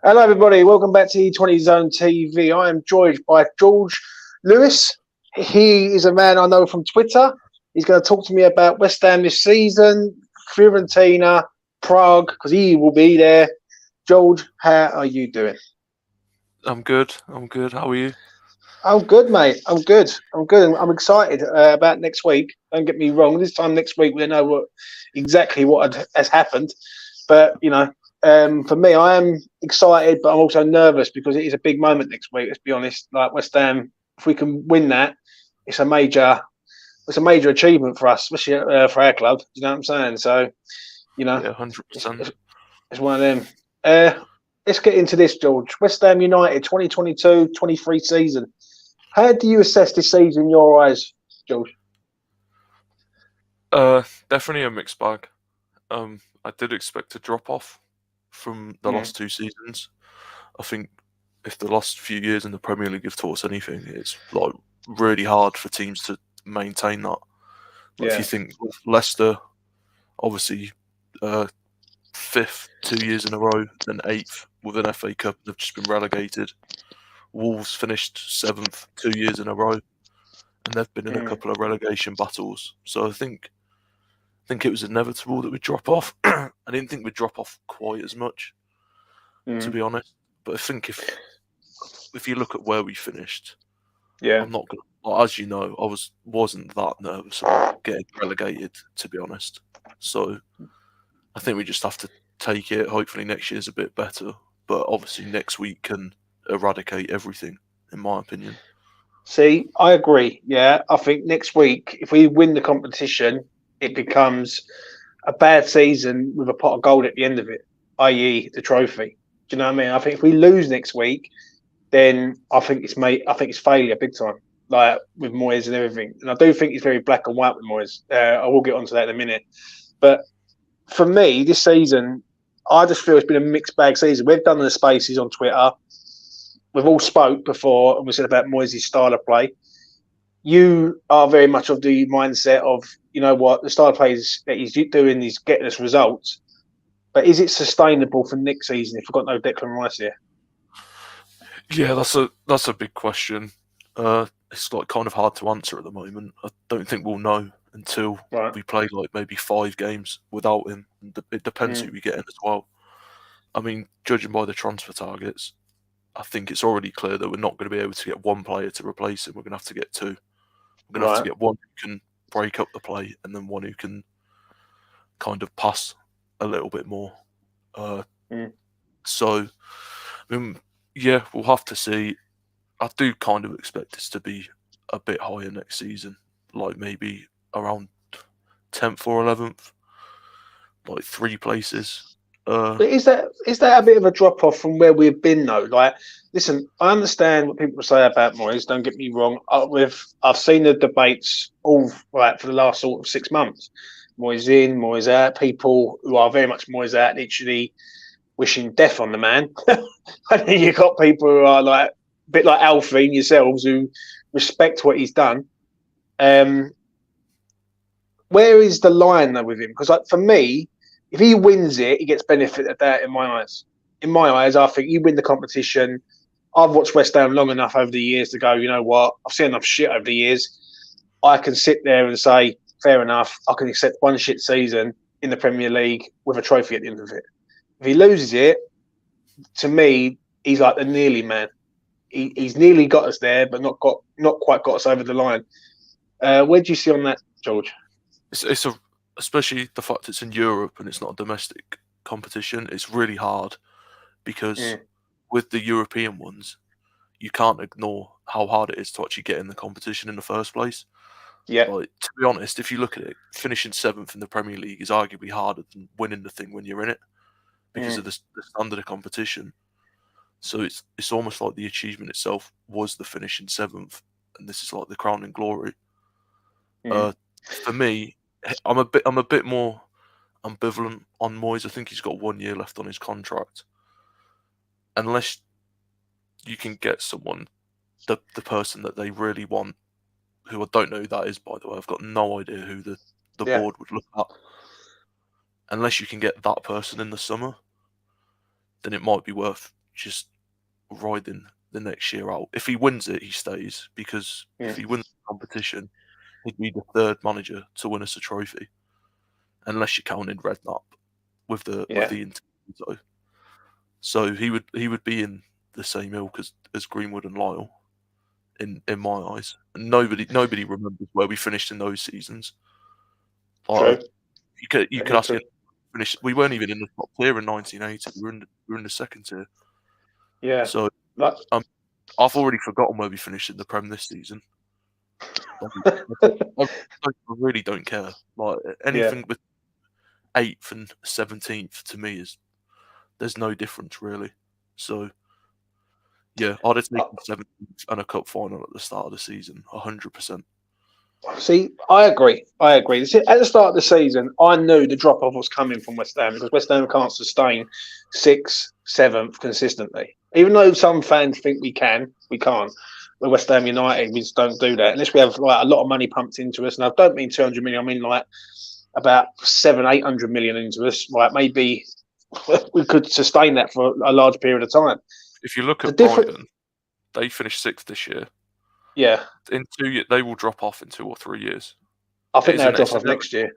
Hello, everybody. Welcome back to E20 Zone TV. I am joined by George Lewis. He is a man I know from Twitter. He's going to talk to me about West Ham this season, Fiorentina, Prague, because he will be there. George, how are you doing? I'm good. How are you? I'm good, mate. I'm good. I'm excited about next week. Don't get me wrong. This time next week, we'll know exactly what has happened. But, for me, I am excited, but I'm also nervous because it is a big moment next week. Let's be honest. Like West Ham, if we can win that, it's a major achievement for us, especially for our club. You know what I'm saying? So, Yeah, 100%. it's one of them. Let's get into this, George. West Ham United 2022-23 season. How do you assess this season in your eyes, George? Definitely a mixed bag. I did expect a drop off from the last two seasons. I think if the last few years in the Premier League have taught us anything, it's like really hard for teams to maintain that. But if you think of Leicester, obviously, fifth 2 years in a row, then eighth with an FA Cup, they've just been relegated. Wolves finished seventh 2 years in a row, and they've been in a couple of relegation battles. So I think it was inevitable that we'd drop off. I didn't think we'd drop off quite as much, to be honest. But I think if you look at where we finished, I'm not gonna. Well, as you know, I wasn't that nervous about getting relegated, to be honest. So I think we just have to take it. Hopefully next year's a bit better, but obviously next week can eradicate everything, in my opinion. See, I agree. Yeah, I think next week, if we win the competition, it becomes a bad season with a pot of gold at the end of it, i.e., the trophy. Do you know what I mean? I think if we lose next week, then I think it's failure big time, like with Moyes and everything. And I do think it's very black and white with Moyes. I will get onto that in a minute. But for me, this season, I just feel it's been a mixed bag season. We've done the spaces on Twitter. We've all spoke before, and we said about Moyes' style of play. You are very much of the mindset of, you know what, the style of play that he's doing is getting us results. But is it sustainable for next season if we've got no Declan Rice here? Yeah, that's a big question. It's like kind of hard to answer at the moment. I don't think we'll know until we play like maybe 5 games without him. It depends who we get in as well. I mean, judging by the transfer targets, I think it's already clear that we're not going to be able to get one player to replace him. We're going to have to get two. We're going to have to get one who can break up the play and then one who can kind of pass a little bit more. So, I mean, yeah, we'll have to see. I do kind of expect this to be a bit higher next season, like maybe around 10th or 11th, like 3 places. But is that a bit of a drop off from where we've been though? Like, listen, I understand what people say about Moyes. Don't get me wrong. I've seen the debates all right for the last sort of 6 months. Moyes in, Moyes out. People who are very much Moyes out, literally wishing death on the man. And then you've got people who are like a bit like Alfie and yourselves who respect what he's done. Where is the line though with him? Because like for me, if he wins it, he gets benefit of that in my eyes. In my eyes, I think you win the competition. I've watched West Ham long enough over the years to go, you know what? I've seen enough shit over the years. I can sit there and say, fair enough, I can accept one shit season in the Premier League with a trophy at the end of it. If he loses it, to me, he's like the nearly man. He's nearly got us there, but not quite got us over the line. Where do you see on that, George? Especially the fact it's in Europe and it's not a domestic competition, it's really hard because with the European ones, you can't ignore how hard it is to actually get in the competition in the first place. Yeah. Like, to be honest, if you look at it, finishing 7th in the Premier League is arguably harder than winning the thing when you're in it because of the standard of competition. So it's almost like the achievement itself was the finishing 7th, and this is like the crowning glory. For me, I'm a bit more ambivalent on Moyes. I think he's got 1 year left on his contract. Unless you can get someone, the person that they really want, who I don't know who that is, by the way. I've got no idea who the board would look at. Unless you can get that person in the summer, then it might be worth just riding the next year out. If he wins it, he stays, because if he wins the competition, he'd be the third manager to win us a trophy, unless you counted Redknapp with the Inter. So he would be in the same ilk as Greenwood and Lyle in my eyes. And nobody remembers where we finished in those seasons. True. You could ask him. We weren't even in the top tier in 1980. We were in the second tier. Yeah. So I've already forgotten where we finished in the Prem this season. I really don't care. Like anything with 8th and 17th to me there's no difference really. So yeah, I'd have taken 17th and a cup final at the start of the season, 100%. See, I agree. At the start of the season, I knew the drop off was coming from West Ham, because West Ham can't sustain 6th, 7th consistently. Even though some fans think we can't. With West Ham United, we just don't do that unless we have like a lot of money pumped into us. And I don't mean 200 million. I mean like about 700-800 million into us. Like maybe we could sustain that for a large period of time. If you look at Brighton, they finished 6th this year. Yeah. In 2 years, they will drop off in 2 or 3 years. I think they'll drop off next year.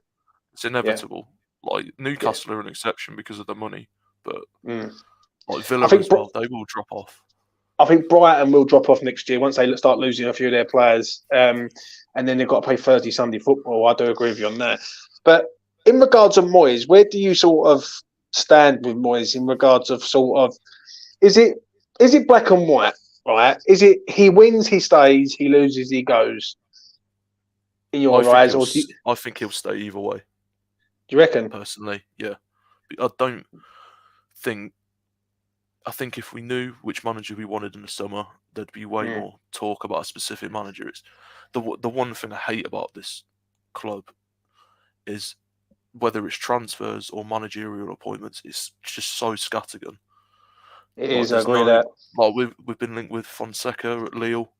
It's inevitable. Yeah. Like Newcastle are an exception because of the money, but like Villa as well, they will drop off. I think Brighton will drop off next year once they start losing a few of their players, and then they've got to play Thursday, Sunday football. I do agree with you on that. But in regards of Moyes, where do you sort of stand with Moyes in regards of sort of is it black and white? Right? Is it he wins, he stays, he loses, he goes? In your eyes, I think he'll stay either way. Do you reckon? Personally, yeah. I think if we knew which manager we wanted in the summer, there'd be way more talk about a specific manager. It's the one thing I hate about this club is whether it's transfers or managerial appointments, it's just so scattergun. It is. I agree with that. Like we've been linked with Fonseca at Lille,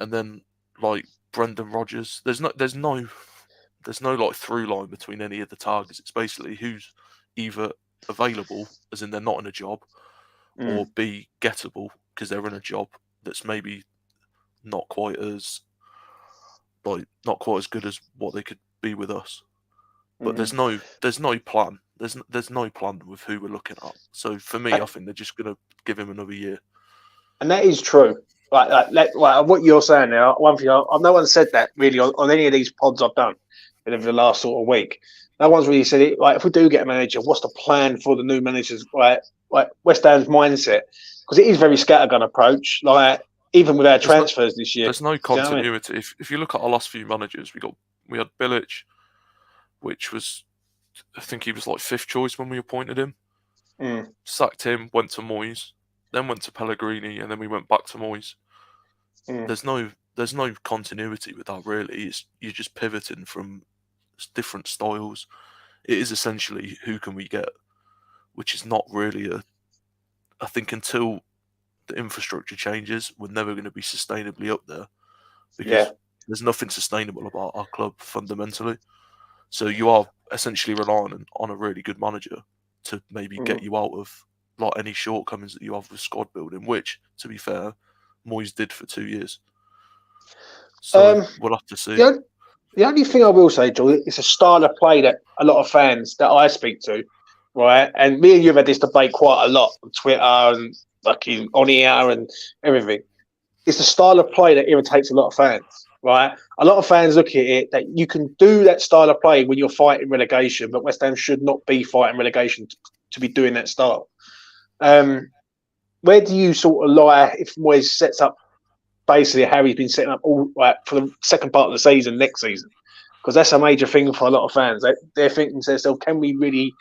and then like Brendan Rodgers. There's no like through line between any of the targets. It's basically who's either available, as in they're not in a job, or B, gettable because they're in a job that's maybe not quite as good as what they could be with us. But there's no plan. There's no plan with who we're looking at. So for me, I think they're just going to give him another year. And that is true. Like what you're saying now. One thing, I've no one said that really on any of these pods I've done over the last sort of week. No one's really said it. Like, if we do get a manager, what's the plan for the new managers? Like West Ham's mindset, because it is very scattergun approach. Like even with our transfers this year, there's no continuity. You know what I mean? If you look at our last few managers, we had Bilic, which was, I think he was like 5th choice when we appointed him. Sacked him, went to Moyes, then went to Pellegrini, and then we went back to Moyes. There's no continuity with that really. You're just pivoting from different styles. It is essentially who can we get, which is not really I think until the infrastructure changes, we're never going to be sustainably up there, because there's nothing sustainable about our club fundamentally. So you are essentially relying on a really good manager to maybe get you out of like any shortcomings that you have with squad building, which, to be fair, Moyes did for 2 years. So we'll have to see. The only thing I will say, Joel, it's a style of play that a lot of fans that I speak to, right, and me and you have had this debate quite a lot on Twitter and fucking on here and everything. It's a style of play that irritates a lot of fans, right? A lot of fans look at it that you can do that style of play when you're fighting relegation, but West Ham should not be fighting relegation to be doing that style. Where do you sort of lie if Moyes sets up basically how he's been setting up all for the second part of the season next season? Because that's a major thing for a lot of fans. They're thinking to themselves, can we really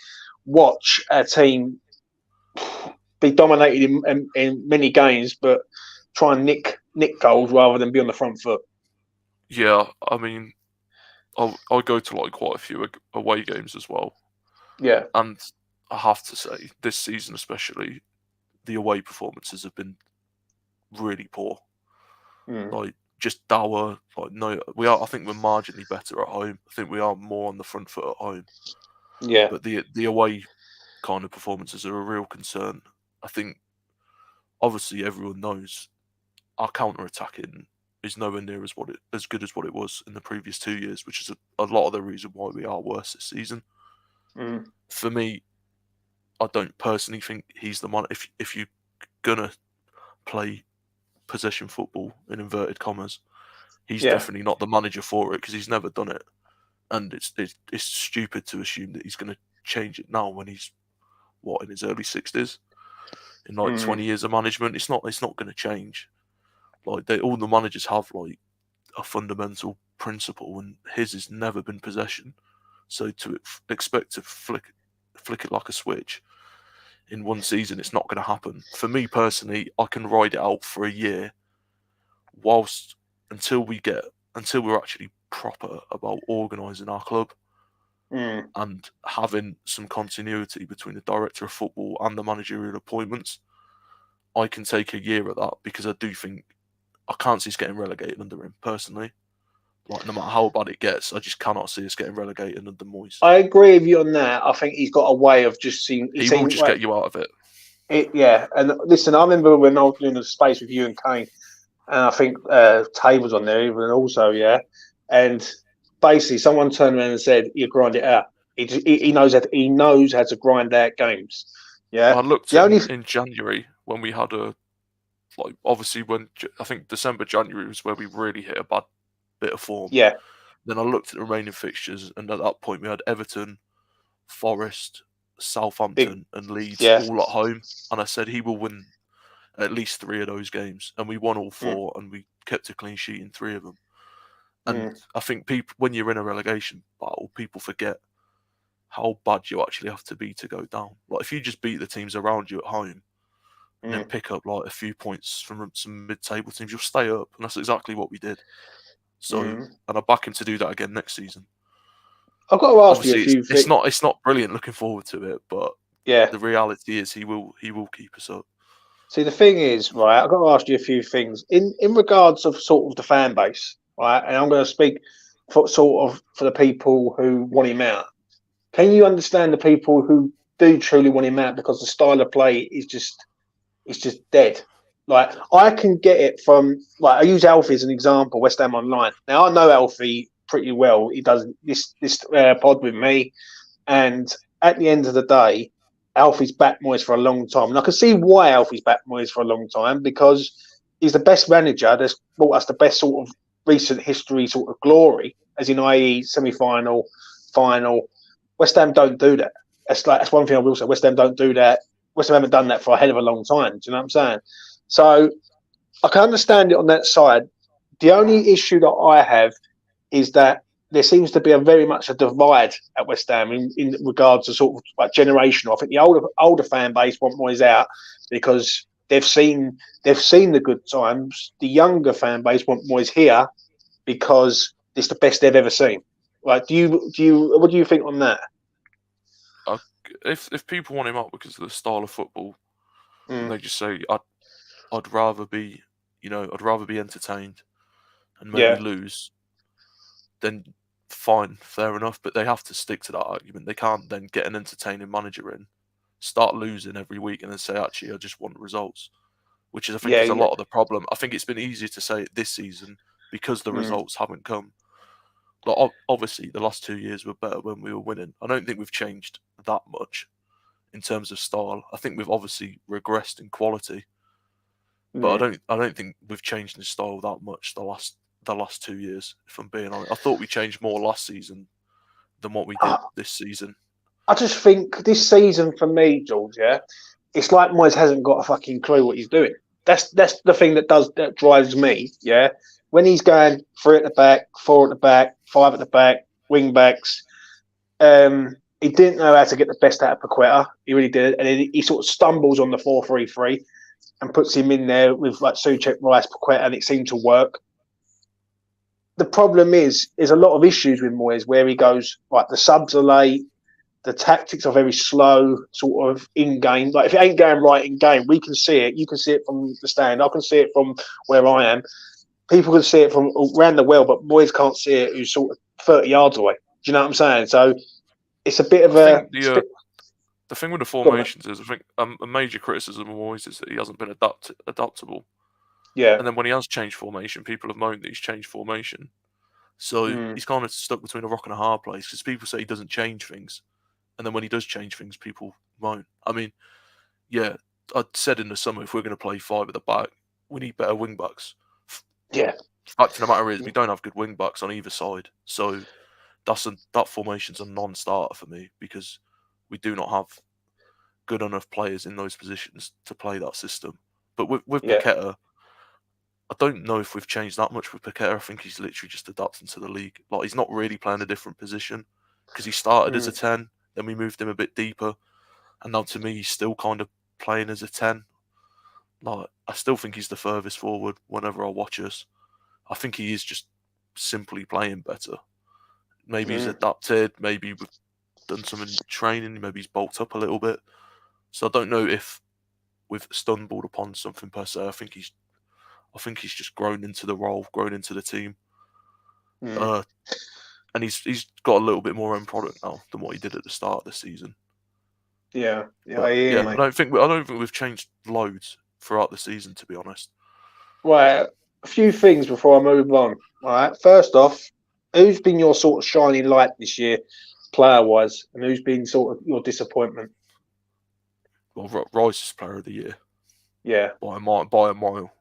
watch a team be dominated in many games, but try and nick goals rather than be on the front foot? Yeah, I mean, I go to like quite a few away games as well. Yeah, and I have to say, this season especially, the away performances have been really poor. Like just dour. Like I think we're marginally better at home. I think we are more on the front foot at home. Yeah, but the away kind of performances are a real concern. I think obviously everyone knows our counter-attacking is nowhere near as good as what it was in the previous 2 years, which is a lot of the reason why we are worse this season. For me, I don't personally think he's the man. If you're gonna play possession football in inverted commas, he's definitely not the manager for it because he's never done it, and it's stupid to assume that he's going to change it now when he's in his early 60s. In 20 years of management, it's not going to change. Like all the managers have like a fundamental principle, and his has never been possession. So to expect to flick it like a switch in one season, it's not going to happen. For me personally, I can ride it out for a year, until we're actually proper about organising our club and having some continuity between the director of football and the managerial appointments. I can take a year at that because I do think I can't see us getting relegated under him personally. Like no matter how bad it gets, I just cannot see us getting relegated under Moyes. I agree with you on that. I think he's got a way of just seeing. He will just get you out of it. And listen, I remember when I was doing the space with you and Kane, and I think Tay was on there even also, and basically someone turned around and said, "You grind it out." He knows how to grind out games. Yeah, I looked in January when we had obviously when I think December, January was where we really hit a bad bit of form. Yeah. Then I looked at the remaining fixtures, and at that point we had Everton, Forest, Southampton, and Leeds all at home, and I said he will win at least 3 of those games, and we won all 4, and we kept a clean sheet in 3 of them. And I think people, when you're in a relegation battle, people forget how bad you actually have to be to go down. Like if you just beat the teams around you at home and then pick up like a few points from some mid-table teams, you'll stay up, and that's exactly what we did. So, and I back him to do that again next season. I've got to ask you a few things. It's not brilliant looking forward to it, but the reality is he will keep us up. See, the thing is, right, I've got to ask you a few things in regards of sort of the fan base, right? And I'm going to speak for the people who want him out. Can you understand the people who do truly want him out because the style of play is just dead? Like I can get it from I use Alfie as an example, WestHamOnline. Now I know Alfie pretty well. He does this pod with me, and at the end of the day, Alfie's backed Moyes for a long time, and I can see why Alfie's backed Moyes for a long time because he's the best manager that's brought us the best sort of recent history sort of glory, as in i.e. semi-final, final. West Ham don't do that. That's one thing I will say. West Ham don't do that. West Ham haven't done that for a hell of a long time. Do you know what I'm saying? So I can understand it on that side. The only issue that I have is that there seems to be very much a divide at West Ham in regards to sort of like generational. I think the older fan base want Moyes out because they've seen the good times. The younger fan base want Moyes here because it's the best they've ever seen. Like, what do you think on that? If people want him out because of the style of football, and they just say I'd rather be entertained and maybe lose, then fine, fair enough. But they have to stick to that argument. They can't then get an entertaining manager in, start losing every week, and then say, actually, I just want results. Which is, I think, is a lot of the problem. I think it's been easier to say it this season because the results haven't come. Like, obviously, the last 2 years were better when we were winning. I don't think we've changed that much in terms of style. I think we've obviously regressed in quality, but I don't think we've changed in style that much the last 2 years. If I'm being honest, I thought we changed more last season than what we did this season. I just think this season for me, George, it's like Moyes hasn't got a fucking clue what he's doing. That's the thing that drives me. Yeah, when he's going 3 at the back, 4 at the back, 5 at the back, wing backs. He didn't know how to get the best out of Paqueta. He really did, and he sort of stumbles on the 4-3-3 and puts him in there with like Souček, Rice, Paqueta, and it seemed to work. The problem is there's a lot of issues with Moyes where he goes like the subs are late, the tactics are very slow, sort of in game. Like if it ain't going right in game, we can see it. You can see it from the stand. I can see it from where I am. People can see it from around the well, but Moyes can't see it. Who's sort of 30 yards away. Do you know what I'm saying? So it's a bit of The thing with the Go on, mate. formations is, I think a major criticism of Moyes is that he hasn't been adaptable. Yeah. And then when he has changed formation, people have moaned that he's changed formation. So he's kind of stuck between a rock and a hard place because people say he doesn't change things. And then when he does change things, people moan. I mean, yeah, I said in the summer, if we're going to play 5 at the back, we need better wing backs. Yeah. Fact of the matter is, we don't have good wing backs on either side. So that formation's a non-starter for me because we do not have good enough players in those positions to play that system. But with Yeah. Paqueta, I don't know if we've changed that much with Paqueta. I think he's literally just adapting to the league. Like, he's not really playing a different position because he started as a 10, then we moved him a bit deeper, and now to me he's still kind of playing as a 10. Like, I still think he's the furthest forward whenever I watch us. I think he is just simply playing better. Maybe he's adapted, maybe we've done some in training, maybe he's bulked up a little bit. So I don't know if we've stumbled upon something per se. I think he's just grown into the role, grown into the team. And he's got a little bit more end product now than what he did at the start of the season. Yeah. Yeah, But I hear you, yeah, mate. I don't think we've changed loads throughout the season, to be honest. Right, a few things before I move on. All right, first off, who's been your sort of shining light this year, player-wise, and who's been sort of your disappointment? Well, Rice is player of the year. Yeah. By a mile.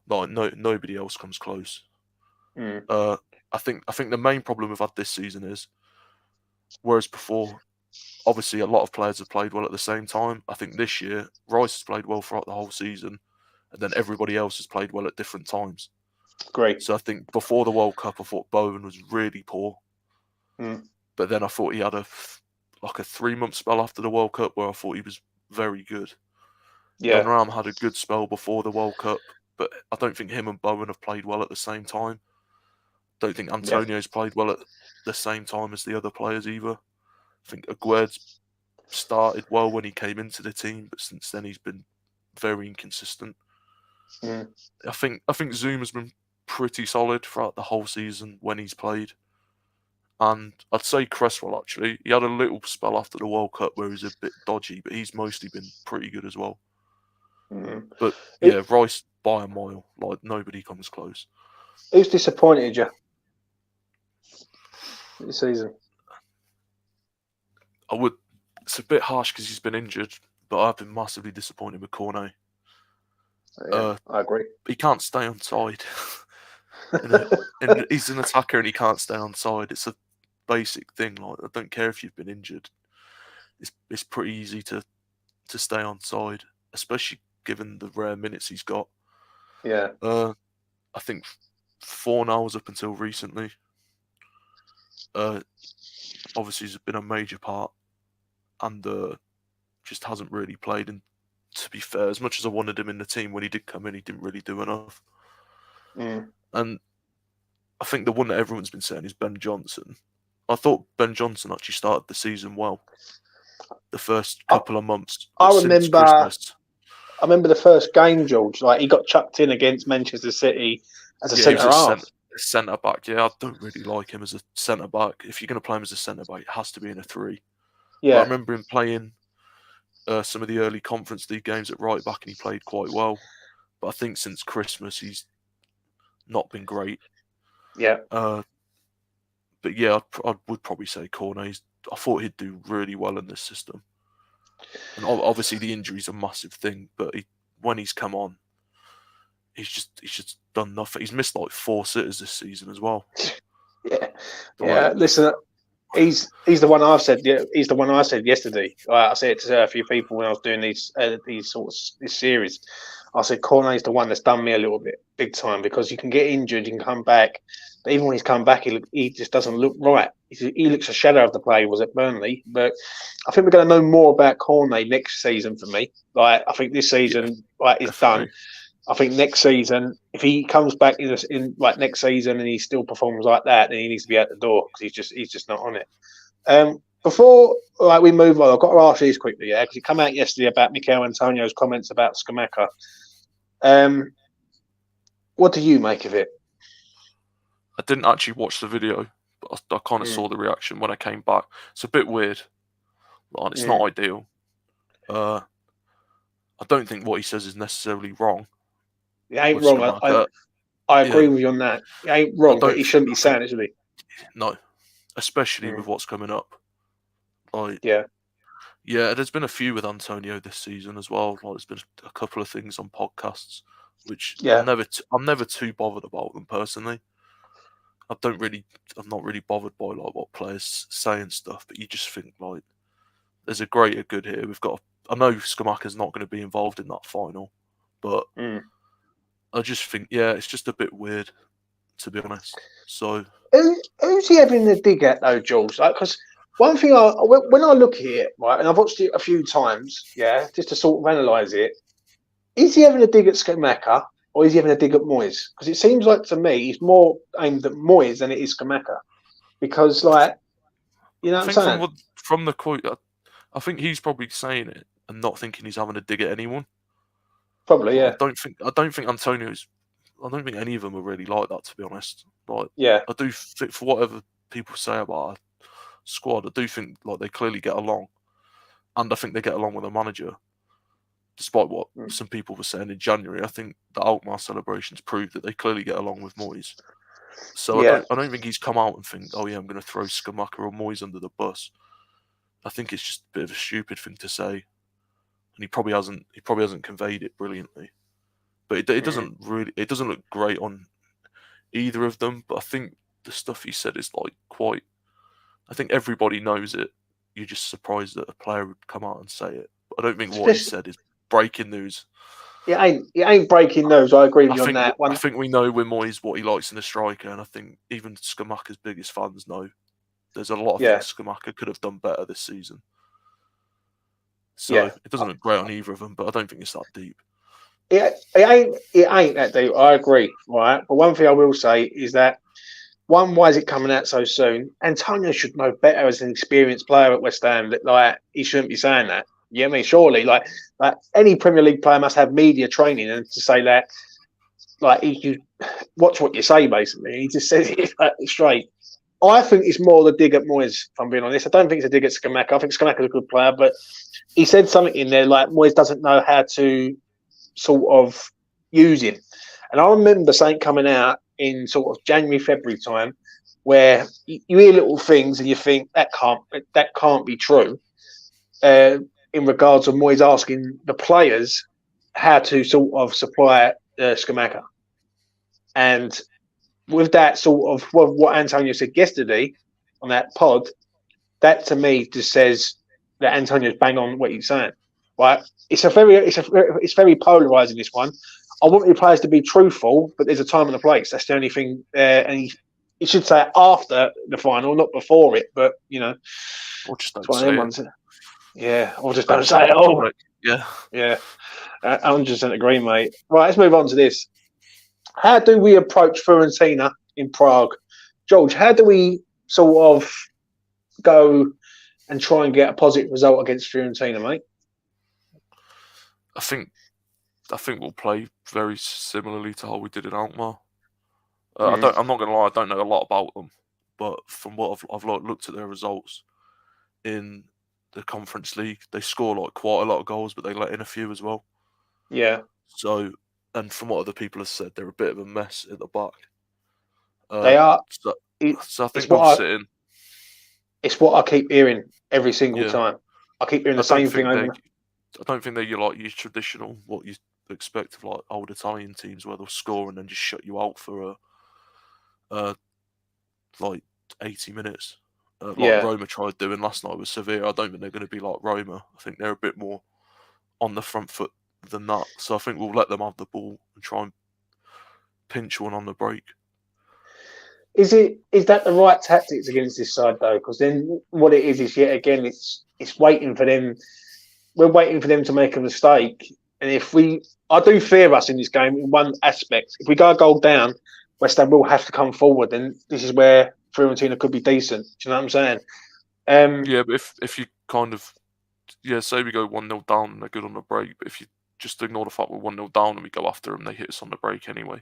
Like, nobody else comes close. I think the main problem we've had this season is, whereas before, obviously a lot of players have played well at the same time. I think this year Rice has played well throughout the whole season, and then everybody else has played well at different times. Great. So I think before the World Cup, I thought Bowen was really poor, but then I thought he had a 3-month spell after the World Cup where I thought he was very good. Yeah. Benram had a good spell before the World Cup, but I don't think him and Bowen have played well at the same time. Don't think Antonio's played well at the same time as the other players either. I think Aguerd's started well when he came into the team, but since then he's been very inconsistent. I think Zuma's been pretty solid throughout the whole season when he's played. And I'd say Cresswell, actually. He had a little spell after the World Cup where he was a bit dodgy, but he's mostly been pretty good as well. But yeah, Rice by a mile. Like, nobody comes close. Who's disappointed you this season? It's a bit harsh because he's been injured, but I've been massively disappointed with Cornet. Yeah, I agree. He can't stay on side. He's an attacker and he can't stay on side. It's a basic thing. Like, I don't care if you've been injured. It's pretty easy to stay on side, especially given the rare minutes he's got. Yeah. I think Fornals up until recently. Obviously, has been a major part, and just hasn't really played. And to be fair, as much as I wanted him in the team, when he did come in, he didn't really do enough. And I think the one that everyone's been saying is Ben Johnson. I thought Ben Johnson actually started the season well. The first couple of months. I since Christmas. I remember the first game, George. Like, he got chucked in against Manchester City as a centre half. Centre back. Yeah, I don't really like him as a centre back. If you're going to play him as a centre back, it has to be in a 3. Yeah. But I remember him playing some of the early Conference League games at right back, and he played quite well. But I think since Christmas, he's not been great. Yeah. But yeah, I would probably say Cornet. I thought he'd do really well in this system. And obviously the injury's a massive thing, but when he's come on, he's just done nothing. He's missed like 4 sitters this season as well. Yeah. Yeah. Listen, he's the one I've said. Yeah, he's the one I said yesterday. I said it to a few people when I was doing this series. I said Cornet's the one that's done me a little bit, big time, because you can get injured, you can come back, but even when he's come back, he just doesn't look right. He looks a shadow of the player he was at Burnley. But I think we're going to know more about Cornet next season. For me, like, I think this season, is done. I think next season, if he comes back in next season and he still performs like that, then he needs to be out the door because he's just not on it. Before we move on, I've got to ask these quickly, because it came out yesterday about Mikel Antonio's comments about Scamacca. What do you make of it? I didn't actually watch the video, but I kind of saw the reaction when I came back. It's a bit weird. Like, it's not ideal. I don't think what he says is necessarily wrong. It ain't With wrong. Skamaka. I agree Yeah, with you on that. It ain't I wrong, but don't. he shouldn't be I think saying it, should he? no, especially with Mm. what's coming up. Like, Yeah, yeah, there's been a few with Antonio this season as well. Like, there's been a couple of things on podcasts, which yeah. I'm never too bothered about them personally. I'm not really bothered by like what players say and stuff, but you just think like there's a greater good here. I know Skamaka's not going to be involved in that final, but Mm. I just think, yeah, it's just a bit weird, to be honest. So, Who's he having a dig at though, Jules? Like, because one thing when I look at it, right, and I've watched it a few times, yeah, just to sort of analyse it, is he having a dig at Skamaka or is he having a dig at Moyes? Because it seems like to me he's more aimed at Moyes than it is Skamaka. Because, like, you know I what I'm think saying? from the quote, I think he's probably saying it and not thinking he's having a dig at anyone. Probably, Like, yeah. I don't think Antonio's. I don't think any of them are really like that, to be honest. Like, Yeah. I do think for whatever people say about our squad, I do think like they clearly get along, and I think they get along with the manager. Despite what Mm. some people were saying in January, I think the Alkmaar celebrations prove that they clearly get along with Moyes. So Yeah. I don't think he's come out and think, oh yeah, I'm going to throw Skamaka or Moyes under the bus. I think it's just a bit of a stupid thing to say, and he probably hasn't conveyed it brilliantly. But it Mm. doesn't look great on either of them. But I think the stuff he said is like quite. I think everybody knows it. You're just surprised that a player would come out and say it. But I don't think what he Especially, said is breaking news. it ain't breaking news. I agree with you on that I one. think we know with Moyes what he likes in a striker, and I think even Skamaka's biggest fans know there's a lot of Yeah. things Skamaka could have done better this season. So Yeah. it doesn't look great on either of them, but I don't think it's that deep. It ain't that deep. I agree, right? But one thing I will say is that why is it coming out so soon? Antonio should know better as an experienced player at West Ham that like he shouldn't be saying that. You know what I mean? Surely, like any Premier League player must have media training and to say that like you watch what you say basically. He just says it like, straight. I think it's more the dig at Moyes, if I'm being honest. I don't think it's a dig at Skamaka. I think Skamaka's a good player, but he said something in there like Moyes doesn't know how to sort of use him. And I remember something coming out in sort of January, February time where you hear little things and you think that can't be true. In regards of Moyes asking the players how to sort of supply Skamaka. And with that sort of what Antonio said yesterday on that pod, that to me just says that Antonio's bang on what he's saying. Right? It's very polarizing, this one. I want the players to be truthful, but there's a time and a place. That's the only thing. And he should say it after the final, not before it. But Or just it's don't one of them say it. ones. Yeah, or just Don't don't say say it it in all. public. Yeah. Yeah, 100% agree, mate. Right, let's move on to this. How do we approach Fiorentina in Prague? George, how do we sort of go and try and get a positive result against Fiorentina, mate? I think we'll play very similarly to how we did in Alkmaar. Mm. I'm not gonna lie, I don't know a lot about them, but from what I've looked at their results in the Conference League, they score like quite a lot of goals, but they let in a few as well. Yeah, So, and from what other people have said, they're a bit of a mess at the back. they are. So, It, so I it's think what we'll sit in. it's what I keep hearing every single Yeah, time. I keep hearing I the don't same thing think over. I don't think they're your traditional what you expect of like old Italian teams where they'll score and then just shut you out for like 80 minutes. Like Yeah. Roma tried doing last night with Sevilla. I don't think they're going to be like Roma. I think they're a bit more on the front foot than that. So I think we'll let them have the ball and try and pinch one on the break. Is that the right tactics against this side though? Because then what it is yet again it's waiting for them. We're waiting for them to make a mistake, and I do fear us in this game in one aspect. If we go a goal down, West Ham will have to come forward, and this is where Fiorentina could be decent. Do you know what I'm saying? Yeah, but if you kind of say we go 1-0 down and they're good on the break, but if you just ignore the fact we're 1-0 down and we go after them, they hit us on the break anyway.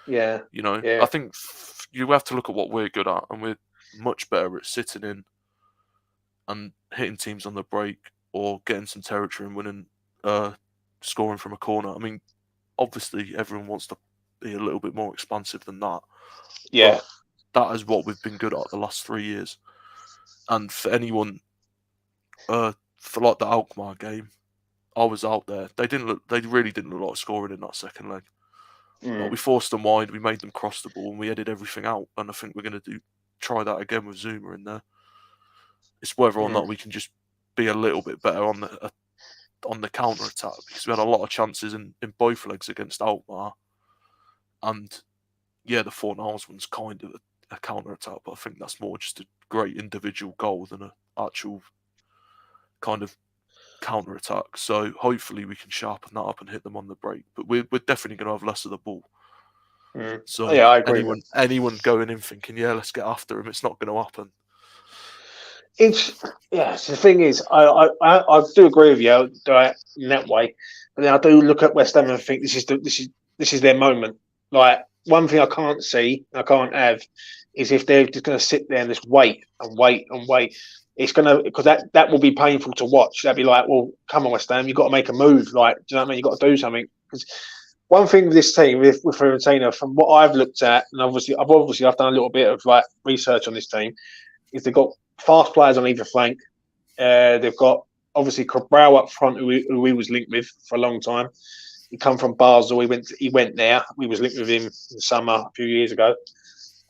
Yeah, You know, I yeah, think you have to look at what we're good at, and we're much better at sitting in and hitting teams on the break or getting some territory and winning, scoring from a corner. I mean, obviously everyone wants to be a little bit more expansive than that. Yeah. But that is what we've been good at the last 3 years. And for anyone, for like the Alkmaar game, I was out there. They really didn't look like scoring in that second leg. Like, we forced them wide, we made them cross the ball, and we headed everything out. And I think we're going to try that again with Zuma in there. It's whether or not we can just be a little bit better on the counter attack, because we had a lot of chances in both legs against Alkmaar. And yeah, the Fort Niles one's kind of a counter attack, but I think that's more just a great individual goal than an actual kind of counter attack. So hopefully we can sharpen that up and hit them on the break. But we're definitely going to have less of the ball. So yeah, I agree. Anyone going in thinking, yeah, let's get after him, it's not going to happen. The thing is, I do agree with you in that way, but then I do look at West Ham and think this is their moment. Like, one thing I can't see, I can't have, is if they're just going to sit there and just wait and wait and wait. It's going to, because that will be painful to watch. That'd be like, well, come on, West Ham, you've got to make a move. Like, do you know what I mean? You've got to do something. Because one thing with this team, with Fiorentina, from what I've looked at, and I've done a little bit of like research on this team, is they've got fast players on either flank. They've got obviously Cabral up front, who we was linked with for a long time. He come from Basel. He went there. We was linked with him in the summer a few years ago.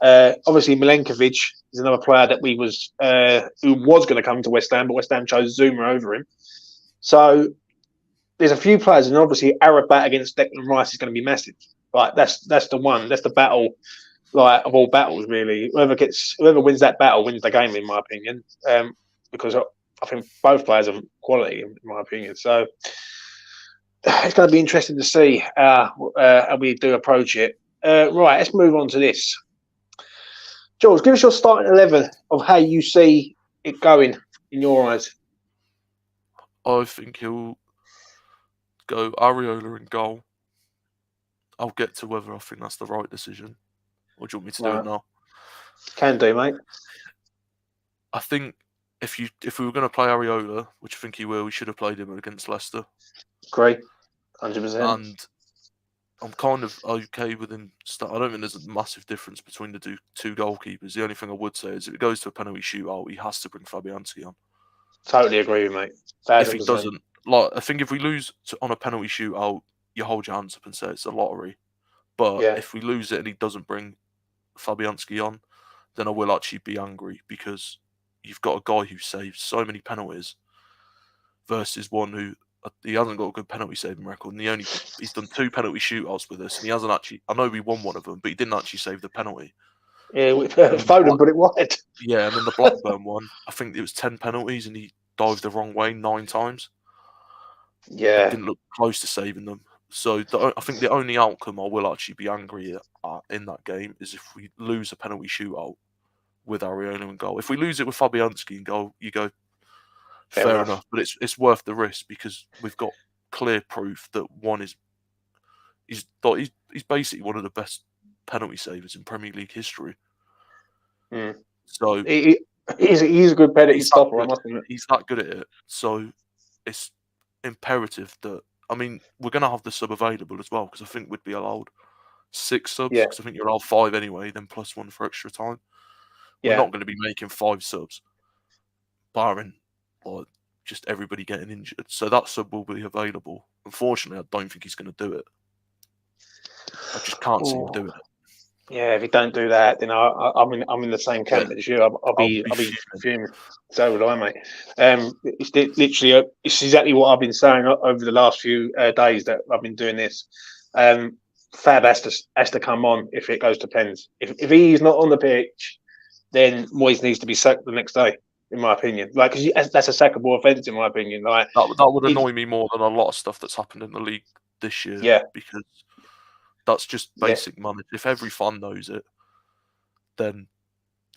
Obviously, Milenkovic is another player that who was going to come to West Ham, but West Ham chose Zuma over him. So there's a few players, and obviously Arabat against Declan Rice is going to be massive. Like, that's the one. That's the battle, like, of all battles, really. Whoever wins that battle wins the game, in my opinion. Because I think both players have quality, in my opinion. So it's going to be interesting to see how we do approach it. Right, let's move on to this. George, give us your starting 11 of how you see it going in your eyes. I think he'll go Areola in goal. I'll get to whether I think that's the right decision. Or do you want me to do it now? Can do, mate. I think if we were going to play Areola, which I think he will, we should have played him against Leicester. Agree, 100%. And I'm kind of okay with him. I don't think there's a massive difference between the two goalkeepers. The only thing I would say is if it goes to a penalty shootout, he has to bring Fabianski on. Totally agree with you, mate. 100%. If he doesn't, like, I think if we lose on a penalty shootout, you hold your hands up and say it's a lottery. But if we lose it and he doesn't bring Fabianski on, then I will actually be angry, because you've got a guy who saves so many penalties versus one who he hasn't got a good penalty saving record, and he's done 2 penalty shootouts with us, and he hasn't actually. I know we won one of them, but he didn't actually save the penalty. Yeah, Foden put it wide. Yeah, and then the Blackburn one, I think it was 10 penalties, and he dived the wrong way 9 times. Yeah, he didn't look close to saving them. So I think the only outcome I will actually be angry at in that game is if we lose a penalty shootout with Areola in goal. If we lose it with Fabianski in goal, you go, fair enough. But it's worth the risk, because we've got clear proof that he's basically one of the best penalty savers in Premier League history. So he's a good penalty stopper, I must admit. He's that good at it. So it's imperative that, I mean, we're going to have the sub available as well, because I think we'd be allowed 6 subs, because I think you're allowed 5 anyway, then plus 1 for extra time. We're not going to be making 5 subs, barring just everybody getting injured. So that sub will be available. Unfortunately, I don't think he's going to do it. I just can't see him doing it. Yeah, if he don't do that, then I'm in the same camp as you. I'll be fuming. So would I, mate. It's literally it's exactly what I've been saying over the last few days that I've been doing this. Fab has to come on if it goes to pens. If he's not on the pitch, then Moyes needs to be sacked the next day, in my opinion. Like, because that's a sackable offence, in my opinion. Like, that would annoy me more than a lot of stuff that's happened in the league this year. Yeah, because that's just basic money. If every fan knows it, then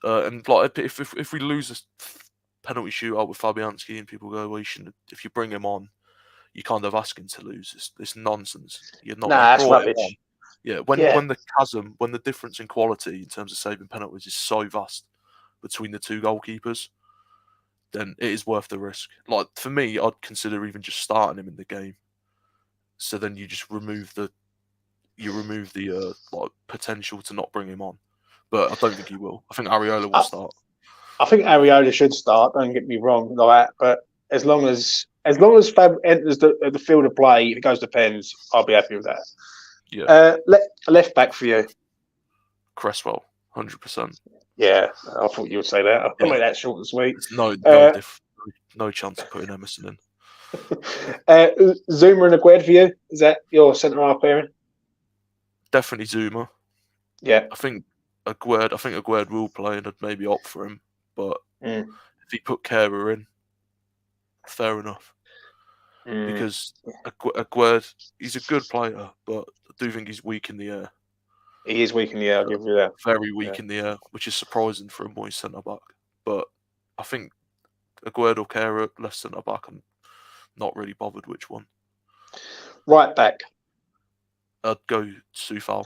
and like if we lose a penalty shootout with Fabianski and people go, well, you shouldn't. If you bring him on, you kind of ask him to lose. It's nonsense. You're not. That's rubbish. Yeah, when the difference in quality in terms of saving penalties is so vast between the 2 goalkeepers, then it is worth the risk. Like for me, I'd consider even just starting him in the game. So then you just remove the like potential to not bring him on. But I don't think he will. I think Areola will start. I think Areola should start. Don't get me wrong, like that. But as long as Fab enters the field of play, if it goes to pens, I'll be happy with that. Yeah. Left back for you. Cresswell, 100%. Yeah, I thought you would say that. I'll make that short and sweet. There's no chance of putting Emerson in. Zuma and Aguerd for you. Is that your centre half pairing? Definitely Zuma. Yeah. I think Aguerd will play and I'd maybe opt for him. But if he put Kehrer in, fair enough. Because Aguerd, he's a good player, but I do think he's weak in the air. He is weak in the air, I'll give you that. Very weak in the air, which is surprising for a Moyes centre-back. But I think Aguerd or Kehrer, left centre-back, I'm not really bothered which one. Right back. I'd go Soufal.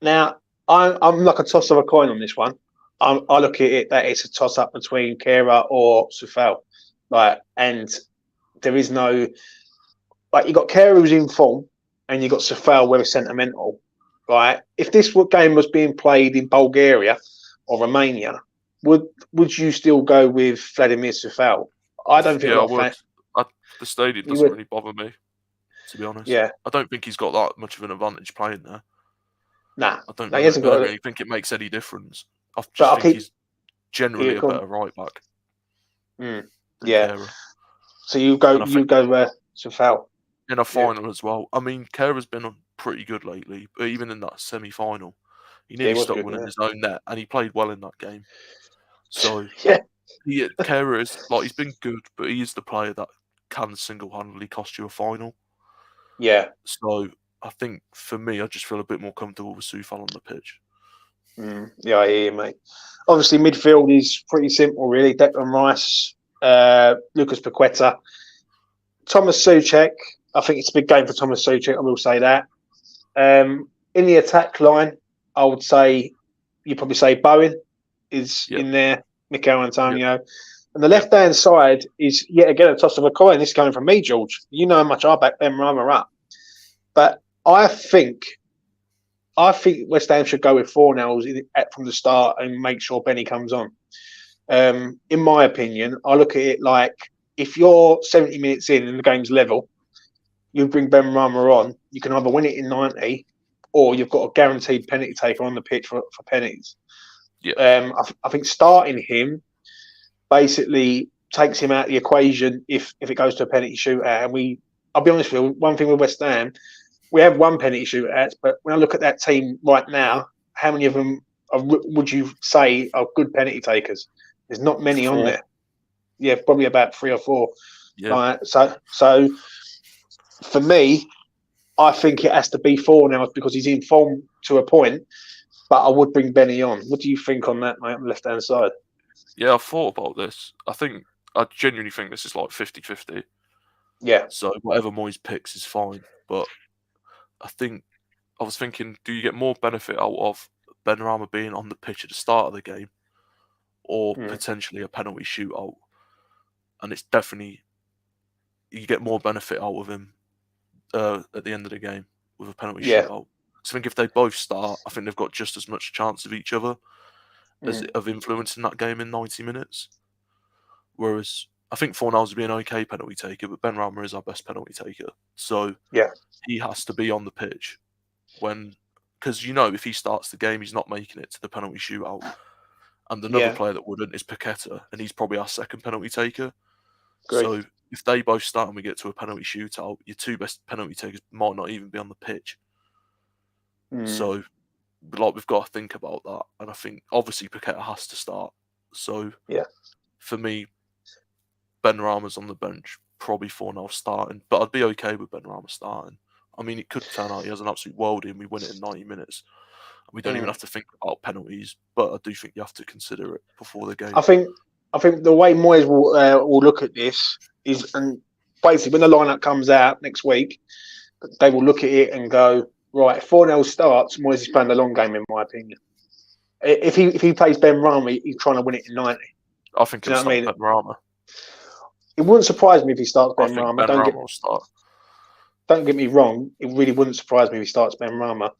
Now, I'm like a toss of a coin on this one. I look at it that it's a toss-up between Kehrer or Soufal. And there is no... you got Kehrer who's in form, and you got Soufal where it's sentimental. Right? If this game was being played in Bulgaria or Romania, would you still go with Vladimir Soufal? I don't think I would. The stadium doesn't really bother me, to be honest. Yeah. I don't think he's got that much of an advantage playing there. Nah. I don't really think it makes any difference. I just think he's generally a better right back. Yeah. Kehrer. So you go Soufal. In a final as well. I mean, Kehrer's been pretty good lately, but even in that semi-final, he nearly stopped winning his own net, and he played well in that game. So Kehrer is he's been good, but he is the player that can single-handedly cost you a final. Yeah. So I think for me, I just feel a bit more comfortable with Soufal on the pitch. Yeah, I hear you, mate. Obviously, midfield is pretty simple, really. Declan Rice, Lucas Paqueta, Thomas Souček. I think it's a big game for Thomas Souček, I will say that. In the attack line, I would say, you'd probably say Bowen is in there, Mikel Antonio. Yep. And the left-hand side is, yet again, a toss of a coin. This is coming from me, George. You know how much I back Ben Rama up. But I think West Ham should go with 4-0 from the start and make sure Benny comes on. In my opinion, I look at it like if you're 70 minutes in and the game's level, you bring Ben Rama on, you can either win it in 90 or you've got a guaranteed penalty taker on the pitch for penalties. Yeah. I think starting him basically takes him out of the equation if it goes to a penalty shootout. And I'll be honest with you, one thing with West Ham, we have one penalty shootout, but when I look at that team right now, how many of them would you say are good penalty takers? There's not many on there. Yeah, probably about 3 or 4. Yeah. So for me, I think it has to be 4 now because he's in form to a point, but I would bring Benny on. What do you think on that, mate, on the left-hand side? Yeah, I've thought about this. I genuinely think this is like 50-50. Yeah. So whatever Moyes picks is fine. But I was thinking, do you get more benefit out of Ben Rama being on the pitch at the start of the game or potentially a penalty shootout? And it's definitely, you get more benefit out of him at the end of the game with a penalty shootout. So I think if they both start, I think they've got just as much chance of each other of influencing that game in 90 minutes. Whereas I think Fornals would be an okay penalty taker, but Ben Rama is our best penalty taker. So he has to be on the pitch because if he starts the game, he's not making it to the penalty shootout. And another player that wouldn't is Paqueta, and he's probably our second penalty taker. Great. So if they both start and we get to a penalty shootout, your two best penalty takers might not even be on the pitch. So we've got to think about that. And I think obviously Paqueta has to start. So for me, Ben Rama's on the bench, probably 4-0 starting, but I'd be okay with Ben Rama starting. I mean, it could turn out he has an absolute worldie and we win it in 90 minutes. We don't even have to think about penalties, but I do think you have to consider it before the game. I think the way Moyes will look at this is, and basically when the lineup comes out next week, they will look at it and go, right, 4-0 starts, Moyes is playing the long game, in my opinion. If he plays Ben Rama, he's trying to win it in 90. I think Do you he'll know what I start mean? Benrahma. It wouldn't surprise me if he starts I think Benrahma. Benrahma will start. Don't get me wrong. It really wouldn't surprise me if he starts Benrahma.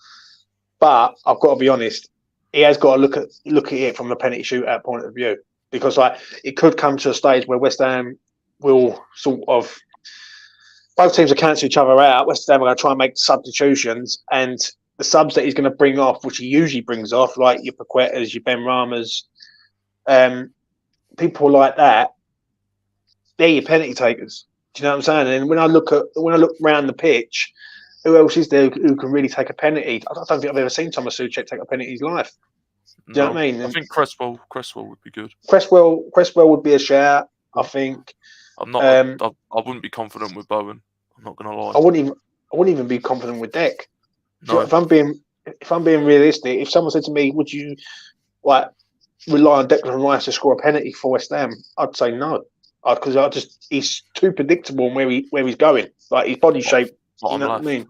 But I've got to be honest. He has got to look at it from a penalty shootout point of view, because like it could come to a stage where West Ham will sort of, both teams will cancel each other out. West Ham are going to try and make substitutions, and the subs that he's going to bring off, which he usually brings off, like your Paquetas, your Benrahmas, people like that, they're your penalty takers. Do you know what I'm saying? And when I look around the pitch, who else is there who can really take a penalty? I don't think I've ever seen Thomas Souček take a penalty in his life. Do you know what I mean? I think Cresswell would be good. Cresswell would be a shout. I think. I'm not. I wouldn't be confident with Bowen. I'm not going to lie. I wouldn't even be confident with Deck. No. If I'm being realistic, if someone said to me, "Would you like rely on Declan Rice to score a penalty for West Ham?" I'd say no, because he's too predictable in where he's going. Like his body shape. You know what I mean?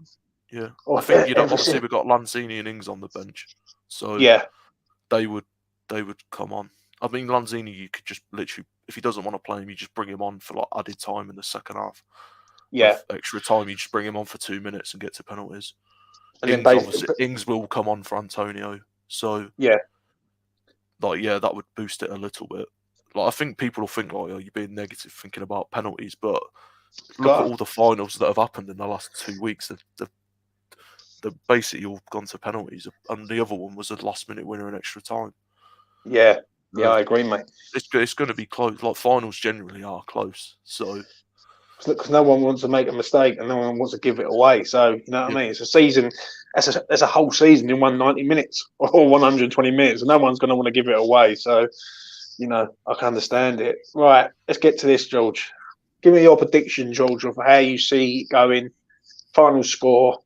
Yeah. I think obviously we've got Lanzini and Ings on the bench, so yeah, they would come on. I mean, Lanzini, you could just literally, if he doesn't want to play him, you just bring him on for like added time in the second half. Yeah, with extra time, you just bring him on for 2 minutes and get to penalties. And Ings, obviously, Ings will come on for Antonio, so yeah, that would boost it a little bit. Like I think people will think, "Oh, you're being negative thinking about penalties," but look at all the finals that have happened in the last 2 weeks. They've basically all gone to penalties, and the other one was a last-minute winner in extra time. Yeah, I agree, mate. It's going to be close. Like finals generally are close, so because no one wants to make a mistake and no one wants to give it away. So you know what I mean. It's a season. That's a whole season in 190 minutes or 120 minutes, and no one's going to want to give it away. So you know, I can understand it. Right, let's get to this, George. Give me your prediction, George, of how you see it going. Final score.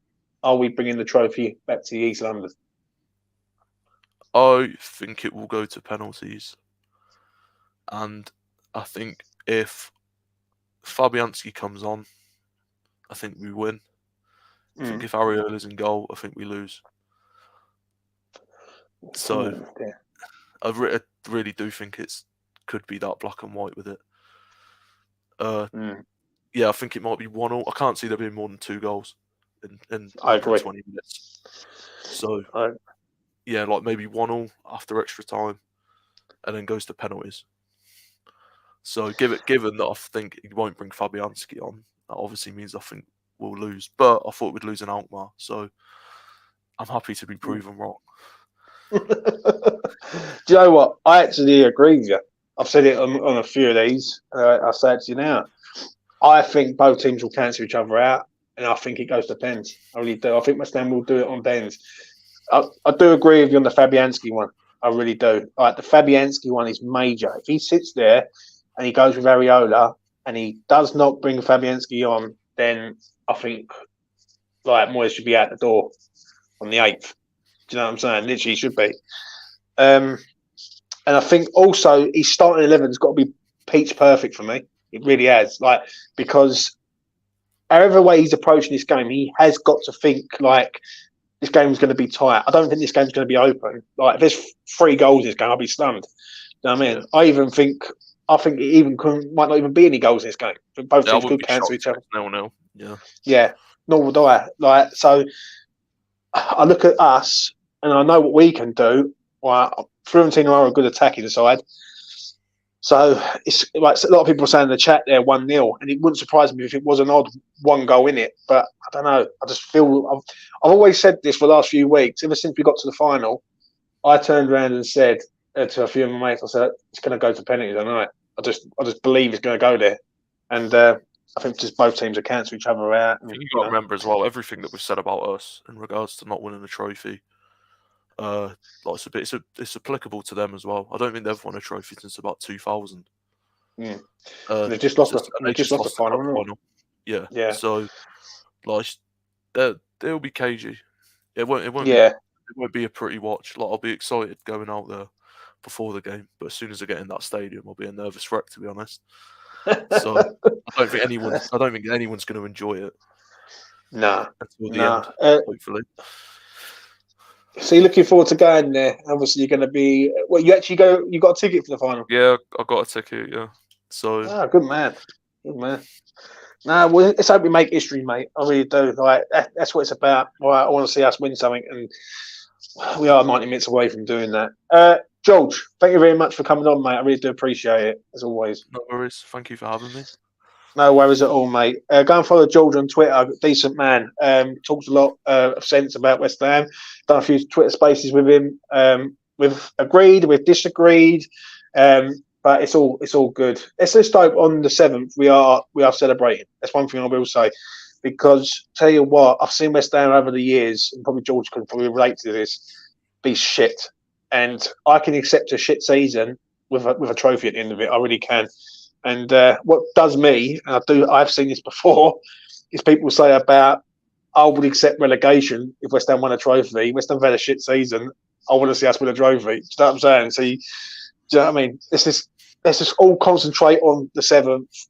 Are we bringing the trophy back to East London? I think it will go to penalties. And I think if Fabianski comes on, I think we win. I think if Ariola's in goal, I think we lose. So I really do think could be that black and white with it. Yeah, I think it might be 1-1. I can't see there being more than 2 goals in 120 minutes. So yeah, like maybe 1-1 after extra time, and then goes to penalties. So given that I think he won't bring Fabianski on, that obviously means I think we'll lose. But I thought we'd lose in Alkmaar, so I'm happy to be proven wrong. Do you know what? I actually agree with you. I've said it on a few of these. I'll say it to you now. I think both teams will cancel each other out, and I think it goes to pens. I really do. I think West Ham will do it on pens. I do agree with you on the Fabianski one. I really do. Like the Fabianski one is major. If he sits there and he goes with Areola and he does not bring Fabianski on, then I think like Moyes should be out the door on the 8th. Do you know what I'm saying? Literally, he should be. And I think also his starting 11's got to be peach perfect for me. It really has. Like, because however way he's approaching this game, he has got to think like this game's going to be tight. I don't think this game's going to be open. Like, if there's 3 goals in this game, I'll be stunned. You know what I mean? Yeah. I think it even might not even be any goals in this game. Both teams could cancel each other. 0-0. Yeah. Nor would I. Like, so I look at us and I know what we can do. Well, Fiorentina are a good attacking side. So it's like a lot of people are saying in the chat there 1-0, and it wouldn't surprise me if it was an odd 1 goal in it. But I don't know. I just feel I've always said this for the last few weeks. Ever since we got to the final, I turned around and said to a few of my mates, I said it's going to go to penalties tonight. I just believe it's going to go there, and I think just both teams will cancel each other out. And, you've got to remember as well everything that we've said about us in regards to not winning the trophy. Like it's applicable to them as well. I don't think they've won a trophy since about 2000. They just lost the final. Yeah. So like they'll be cagey. It won't be a pretty watch. Like I'll be excited going out there before the game, but as soon as I get in that stadium, I'll be a nervous wreck, to be honest. So I don't think anyone's going to enjoy it. Nah. Until the end, hopefully. So you're looking forward to going there. Obviously, you're going to be. Well, you actually go. You got a ticket for the final. Yeah, I got a ticket. Yeah, so Good man. Good man. No, well, let's hope we make history, mate. I really do. Like that's what it's about. I want to see us win something, and we are 90 minutes away from doing that. George, thank you very much for coming on, mate. I really do appreciate it, as always. no worries. Thank you for having me. No worries at all, mate. Go and follow George on Twitter. Decent man. Talks a lot of sense about West Ham. Done a few Twitter spaces with him. We've agreed, we've disagreed, but it's all good. Let's just hope on the 7th we are celebrating. That's one thing I will say, because tell you what, I've seen West Ham over the years, and probably George can probably relate to this, be shit, and I can accept a shit season with a trophy at the end of it. I really can. And what does me, and I've seen this before, is people say about, I would accept relegation if West Ham won a trophy. West Ham had a shit season. I want to see us win a trophy. Do you know what I'm saying? So, do you know what I mean? Let's just all concentrate on the 7th,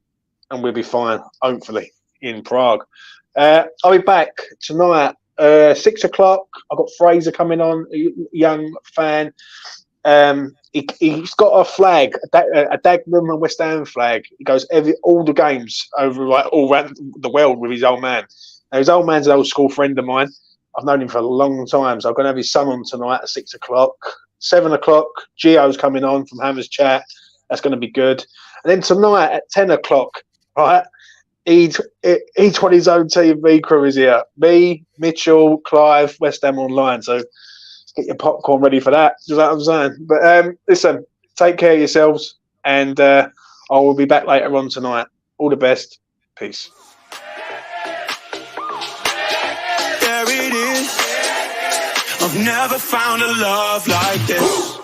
and we'll be fine, hopefully, in Prague. I'll be back tonight, 6 o'clock. I've got Fraser coming on, a young fan. He's got a flag, a Dagenham and West Ham flag. He goes all the games over all around the world with his old man. Now, his old man's an old school friend of mine. I've known him for a long time, so I'm going to have his son on tonight at 6 o'clock. 7 o'clock, Gio's coming on from Hammer's Chat. That's going to be good. And then tonight at 10 o'clock, right, E20's own TV crew is here. Me, Mitchell, Clive, WestHamOnline. So get your popcorn ready for that. You know what I'm saying? But listen, take care of yourselves, and I will be back later on tonight. All the best. Peace. There it is. I've never found a love like this.